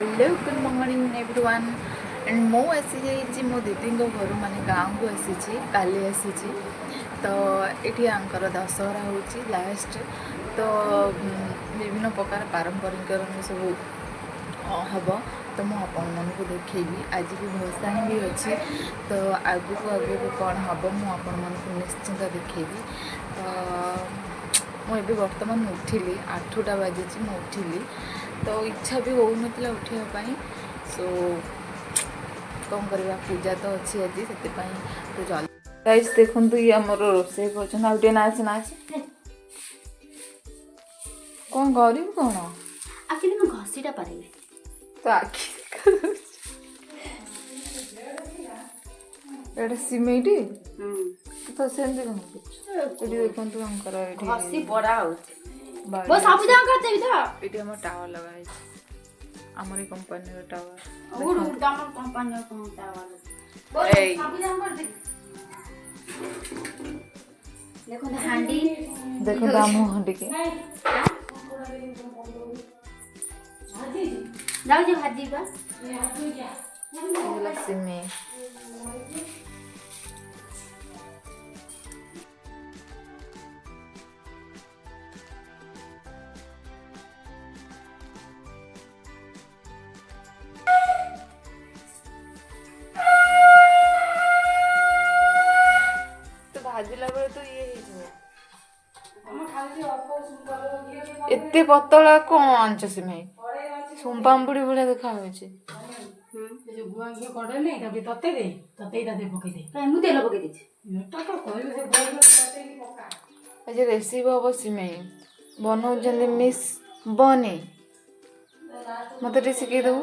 Hello good morning everyone and मो आसी जाइए मो दीदी घर माने गाँव को आसी काली आसी तो ये आंकर दशहरा हो लास्ट तो विभिन्न प्रकार पारंपरिक सब हम तो मुझे आपण को देखी आज भी भसाणी भी अच्छी तो आगू को कौन हम मुझे निश्चिंत देखी तो मुझे बर्तमान उठिली 8टा बाजी मैं उठिली तो इच्छा भी हो ना उठापी सो कौन करवा पूजा तो अच्छी आज से तो जल्दी गाइस देखु ये आम रोसे कर नाच नाच कौन करू कौन आखिर मैं घसीटा पारे तो आखि एटा सिमेटी तो सेंदी कौन देखो घसी बड़ा होचे वो सब जान करते भी था एटी हम टावर लगाई हमर कंपनी रो टावर और हमर कंपनी रो टावर वो सब जान कर दे देखो ना हांडी देखो दाम हांडी के जाओ जे भाजी बा सिमे भाजिला बेले तो ये एते पतला कौन आंच सिमे सोमपाम्पुड़ी भलिया देखा होचे जो गुआ घी कड़े नहीं तबे तते दे पके दे काई मु तेल पके देछि एटा तो कहले से गोल गोल तते की पका आज रेसिपी हम सिमे बनाऊ जंदे मिस बने मते रे सिखे दो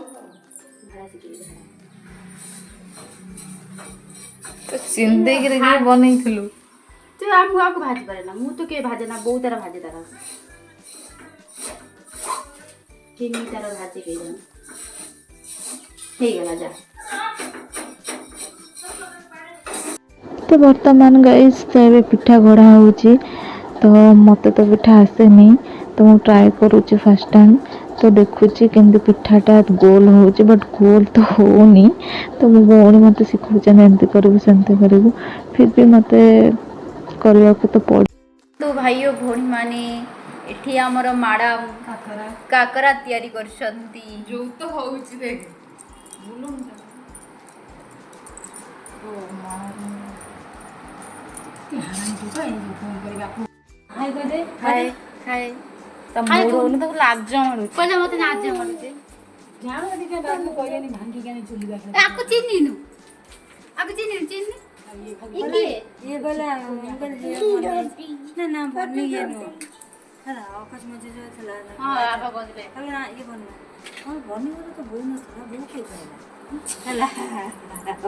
तो सिंदे के रे बनैथिलु तो आप को भाजी पारे ना मु तो के भाजे ना बहुत तरह भाजे तारा किन्नी तरह भाजी के जान ठीक है जा तो वर्तमान गाइस तो पिठा गढ़ा होची तो मत तो पिठा आसे नहीं तो मु ट्राई करूची फर्स्ट टाइम तो देखुची केमती पिठाटा गोल होची बट गोल तो होनी तो मो भौणी मते सिखौचन एमती करू सेमती करू फिर भी मते करवा को तो पड़ तो भाइयों भौणी माने एठी हमर मैडम काकरा तयारी करछंती जो तो होची देख बोलूं ओ मार हां तो काई जो फोन करबा हाय कर दे हाय हाय त मोर तो लाज मारू पहिले मते नाच मारुचे जानो दिके दादू कहले नहीं भांगी के नहीं चुली बा आको चिन्नी नु आको चिन्नी ये बोला अंकल जी ना ना बनी ये नो हला आकाश में जो चला हां आका बजले हला ना ये बनना हां बनी वाला तो बोल न थोड़ा बहुत के करेगा हला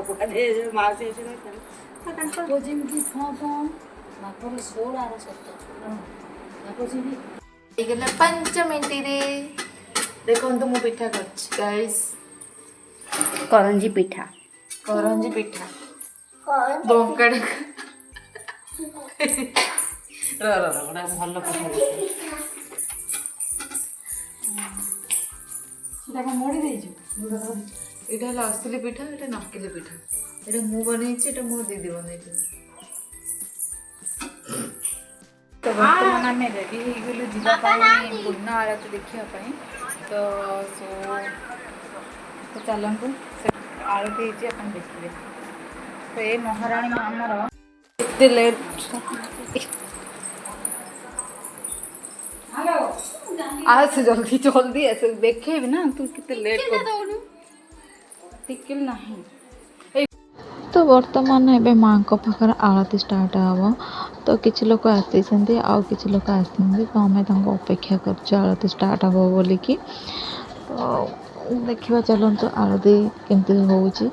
पकड़े जो मां से जो कर अंकल तो जिम की फोटो मापर 16 आरो सत्ता आपो जी एगला 5 मिनिट रे देखो तो मु पिठा करछ गाइस करंजी पिठा करंजी पिठा बंकड़ बड़ा भलो पिठा सेटा को मोड़ी देजो एटा हला असली पिठा एटा नकली पिठा एटा मु बनैछि एटा मो दीदी बनैछि तो वर्तमान आम रेडी हो गलु जावाई पूर्ण आरती देखा तो सो तो चलतु आरती अपन देखिए तो ये महाराणी आमर एते लेट हेलो आस जल्दी जल्दी आस देखे भी ना तू कितने लेट कर टिकल नहीं तो वर्तमान एबे माँ को पाखर आरती स्टार्ट हम तो किसी लोग आसी आउ किसी लोग आसती तो आम अपेक्षा कर आरती स्टार्ट हम बोलिकी तो देखा चलते आरती केमती होची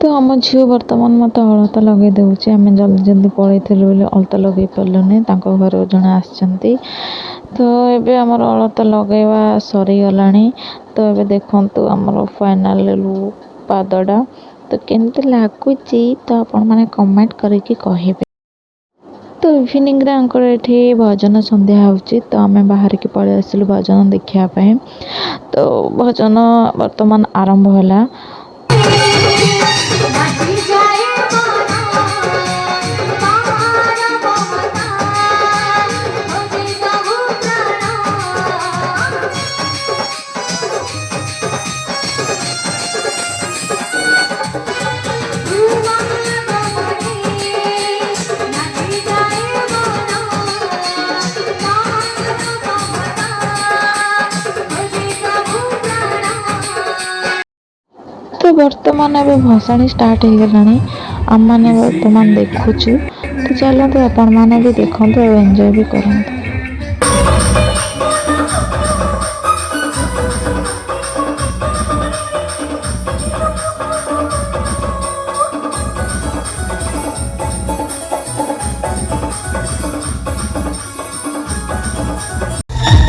ତ ଆମ ଝିଅ ବର୍ତ୍ତମାନ ମୋତେ ଅଳତା ଲଗାଇ ଦେଉଛି। ଆମେ ଜଲ୍ଦି ଜଲ୍ଦି ପଳେଇଥିଲୁ ବୋଲି ଅଳତା ଲଗାଇ ପାରିଲୁନି, ତାଙ୍କ ଘରକୁ ଜଣେ ଆସିଛନ୍ତି। ତ ଏବେ ଆମର ଅଳତା ଲଗାଇବା ସରିଗଲାଣି। ତ ଏବେ ଦେଖନ୍ତୁ ଆମର ଫାଇନାଲ୍ ଲୁକ୍ ପାଦଟା ତ କେମିତି ଲାଗୁଛି ତ ଆପଣମାନେ କମେଣ୍ଟ କରିକି କହିବେ। ତ ଇଭିନିଂରେ ଆଙ୍କର ଏଠି ଭଜନ ସନ୍ଧ୍ୟା ହେଉଛି, ତ ଆମେ ବାହାରିକି ପଳେଇ ଆସିଲୁ ଭଜନ ଦେଖିବା ପାଇଁ। ତ ଭଜନ ବର୍ତ୍ତମାନ ଆରମ୍ଭ ହେଲା। ତ ବର୍ତ୍ତମାନ ଏବେ ଭସାଣି ଷ୍ଟାର୍ଟ ହେଇଗଲାଣି, ଆମମାନେ ବର୍ତ୍ତମାନ ଦେଖୁଛୁ। ତ ଚାଲନ୍ତୁ ଆପଣମାନେ ବି ଦେଖନ୍ତୁ ଆଉ ଏନ୍ଜୟ ବି କରନ୍ତୁ।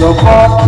Your body,